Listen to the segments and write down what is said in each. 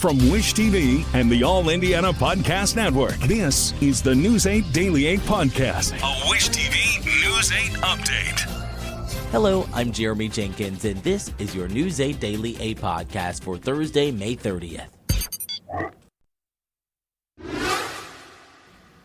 From Wish TV and the All Indiana Podcast Network, this is the News 8 Daily 8 Podcast, a Wish TV News 8 update. Hello, I'm Jeremy Jenkins, and this is your News 8 Daily 8 Podcast for Thursday, May 30th.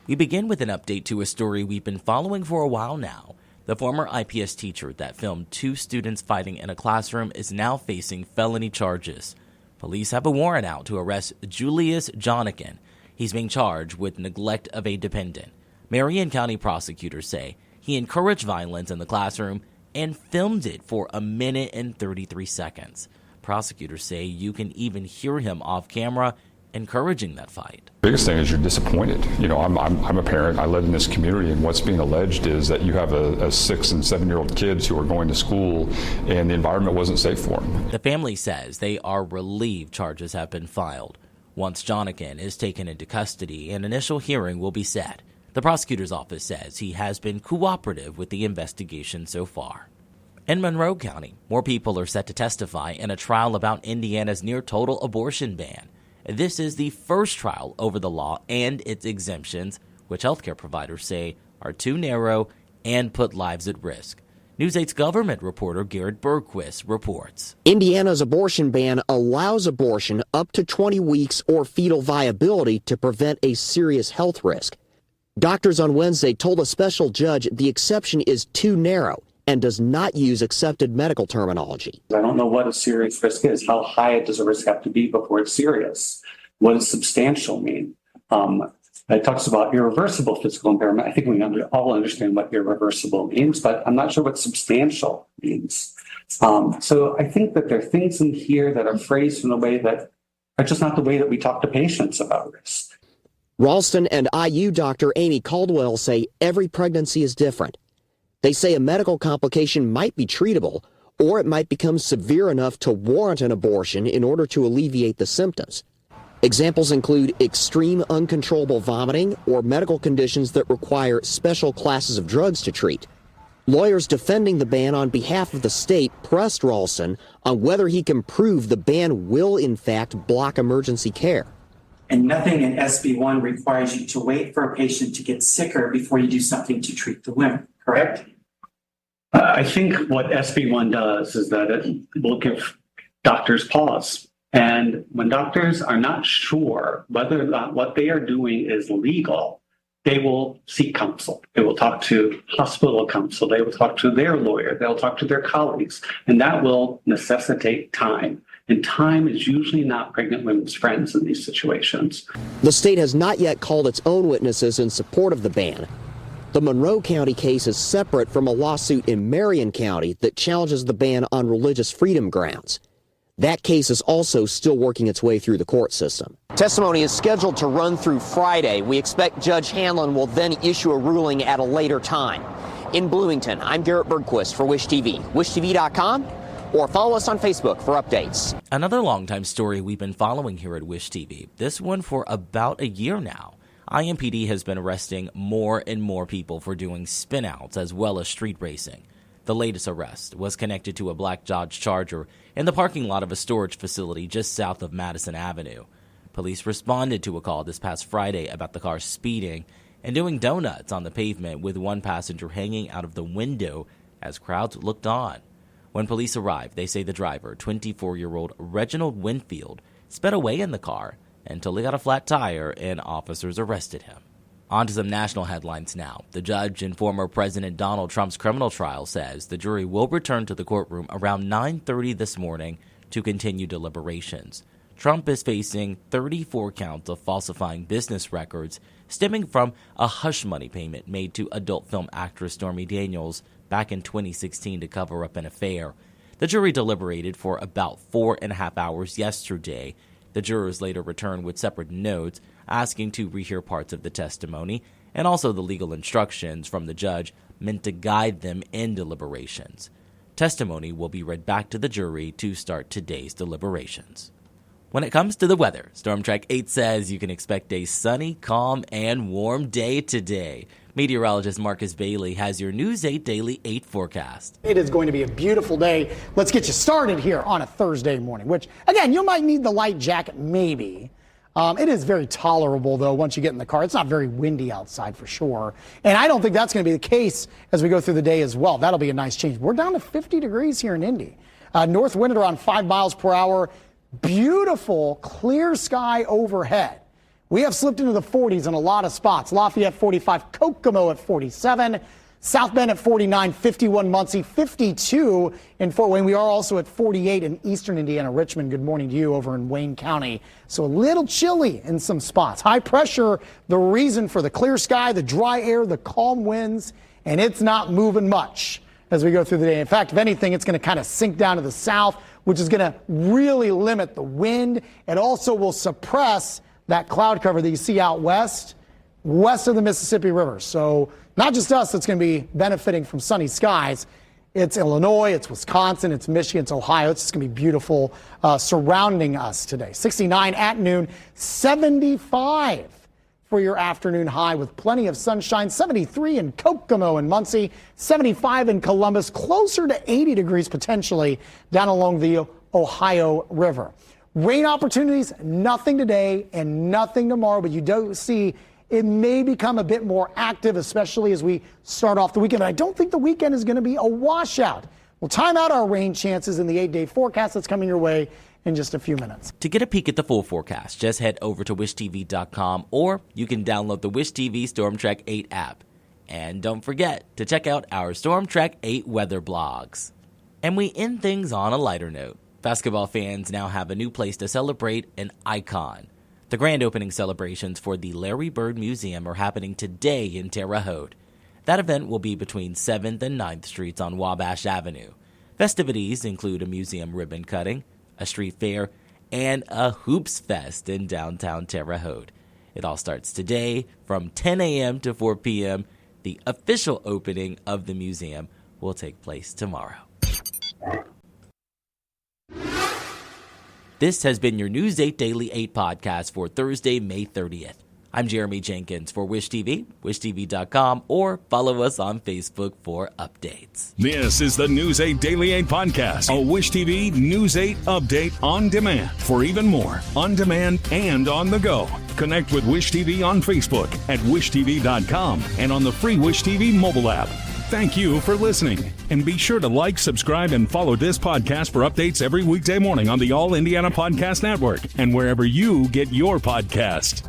We begin with an update to a story we've been following for a while now. The former IPS teacher that filmed two students fighting in a classroom is now facing felony charges. Police have a warrant out to arrest Julius Jonikin. He's being charged with neglect of a dependent. Marion County prosecutors say he encouraged violence in the classroom and filmed it for 1 minute and 33 seconds. Prosecutors say you can even hear him off camera encouraging that fight. Biggest thing is you're disappointed. You know, I'm a parent. I live in this community, and what's being alleged is that you have a 6 and 7-year-old kids who are going to school, and the environment wasn't safe for them. The family says they are relieved charges have been filed. Once Jonikin is taken into custody, an initial hearing will be set. The prosecutor's office says he has been cooperative with the investigation so far. In Monroe County, more people are set to testify in a trial about Indiana's near-total abortion ban. This is the first trial over the law and its exemptions, which healthcare providers say are too narrow and put lives at risk. News 8's government reporter Garrett Bergquist reports. Indiana's abortion ban allows abortion up to 20 weeks or fetal viability to prevent a serious health risk. Doctors on Wednesday told a special judge the exception is too narrow and does not use accepted medical terminology. I don't know what a serious risk is. How high does a risk have to be before it's serious? What does substantial mean? It talks about irreversible physical impairment. I think we all understand what irreversible means, but I'm not sure what substantial means. So I think that there are things in here that are phrased in a way that are just not the way that we talk to patients about risk. Ralston and IU doctor Amy Caldwell say every pregnancy is different. They say a medical complication might be treatable, or it might become severe enough to warrant an abortion in order to alleviate the symptoms. Examples include extreme uncontrollable vomiting or medical conditions that require special classes of drugs to treat. Lawyers defending the ban on behalf of the state pressed Ralston on whether he can prove the ban will in fact block emergency care. And nothing in SB 1 requires you to wait for a patient to get sicker before you do something to treat the women, correct? I think what SB 1 does is that it will give doctors pause. And when doctors are not sure whether or not what they are doing is legal, they will seek counsel. They will talk to hospital counsel. They will talk to their lawyer. They'll talk to their colleagues. And that will necessitate time. And time is usually not pregnant women's friends in these situations. The state has not yet called its own witnesses in support of the ban. The Monroe County case is separate from a lawsuit in Marion County that challenges the ban on religious freedom grounds. That case is also still working its way through the court system. Testimony is scheduled to run through Friday. We expect Judge Hanlon will then issue a ruling at a later time. In Bloomington, I'm Garrett Bergquist for Wish TV. WishTV.com, or follow us on Facebook for updates. Another longtime story we've been following here at Wish TV, this one for about a year now. IMPD has been arresting more and more people for doing spinouts as well as street racing. The latest arrest was connected to a black Dodge Charger in the parking lot of a storage facility just south of Madison Avenue. Police responded to a call this past Friday about the car speeding and doing donuts on the pavement with one passenger hanging out of the window as crowds looked on. When police arrived, they say the driver, 24-year-old Reginald Winfield, sped away in the car until he got a flat tire and officers arrested him. On to some national headlines now. The judge in former President Donald Trump's criminal trial says the jury will return to the courtroom around 9:30 this morning to continue deliberations. Trump is facing 34 counts of falsifying business records stemming from a hush money payment made to adult film actress Stormy Daniels back in 2016 to cover up an affair. The jury deliberated for about 4.5 hours yesterday. The jurors later returned with separate notes asking to rehear parts of the testimony and also the legal instructions from the judge meant to guide them in deliberations. Testimony will be read back to the jury to start today's deliberations. When it comes to the weather, Storm Track 8 says you can expect a sunny, calm, and warm day today. Meteorologist Marcus Bailey has your News 8 Daily 8 forecast. It is going to be a beautiful day. Let's get you started here on a Thursday morning, which, again, you might need the light jacket, maybe. It is very tolerable, though, once you get in the car. It's not very windy outside for sure. And I don't think that's going to be the case as we go through the day as well. That'll be a nice change. We're down to 50 degrees here in Indy. North wind around 5 miles per hour. Beautiful, clear sky overhead. We have slipped into the 40s in a lot of spots. Lafayette 45, Kokomo at 47, South Bend at 49, 51 Muncie, 52 in Fort Wayne. We are also at 48 in eastern Indiana. Richmond, good morning to you over in Wayne County. So a little chilly in some spots. High pressure, the reason for the clear sky, the dry air, the calm winds, and it's not moving much as we go through the day. In fact, if anything, it's going to kind of sink down to the south, which is going to really limit the wind. It also will suppress that cloud cover that you see out west of the Mississippi River. So not just us that's going to be benefiting from sunny skies. It's Illinois, it's Wisconsin, it's Michigan, it's Ohio. It's just going to be beautiful surrounding us today. 69 at noon, 75 for your afternoon high with plenty of sunshine. 73 in Kokomo and Muncie, 75 in Columbus, closer to 80 degrees potentially down along the Ohio River. Rain opportunities, nothing today and nothing tomorrow, but you do see it may become a bit more active, especially as we start off the weekend. But I don't think the weekend is going to be a washout. We'll time out our rain chances in the 8-day forecast that's coming your way in just a few minutes. To get a peek at the full forecast, just head over to wishtv.com, or you can download the Wish TV Storm Track 8 app. And don't forget to check out our Storm Track 8 weather blogs. And we end things on a lighter note. Basketball fans now have a new place to celebrate an icon. The grand opening celebrations for the Larry Bird Museum are happening today in Terre Haute. That event will be between 7th and 9th Streets on Wabash Avenue. Festivities include a museum ribbon cutting, a street fair, and a Hoops Fest in downtown Terre Haute. It all starts today from 10 a.m. to 4 p.m. The official opening of the museum will take place tomorrow. This has been your News 8 Daily 8 podcast for Thursday, May 30th. I'm Jeremy Jenkins for Wish TV, wishtv.com, or follow us on Facebook for updates. This is the News 8 Daily 8 podcast, a Wish TV News 8 update on demand. For even more, on demand and on the go, connect with Wish TV on Facebook at wishtv.com and on the free Wish TV mobile app. Thank you for listening, and be sure to like, subscribe, and follow this podcast for updates every weekday morning on the All Indiana Podcast Network and wherever you get your podcast.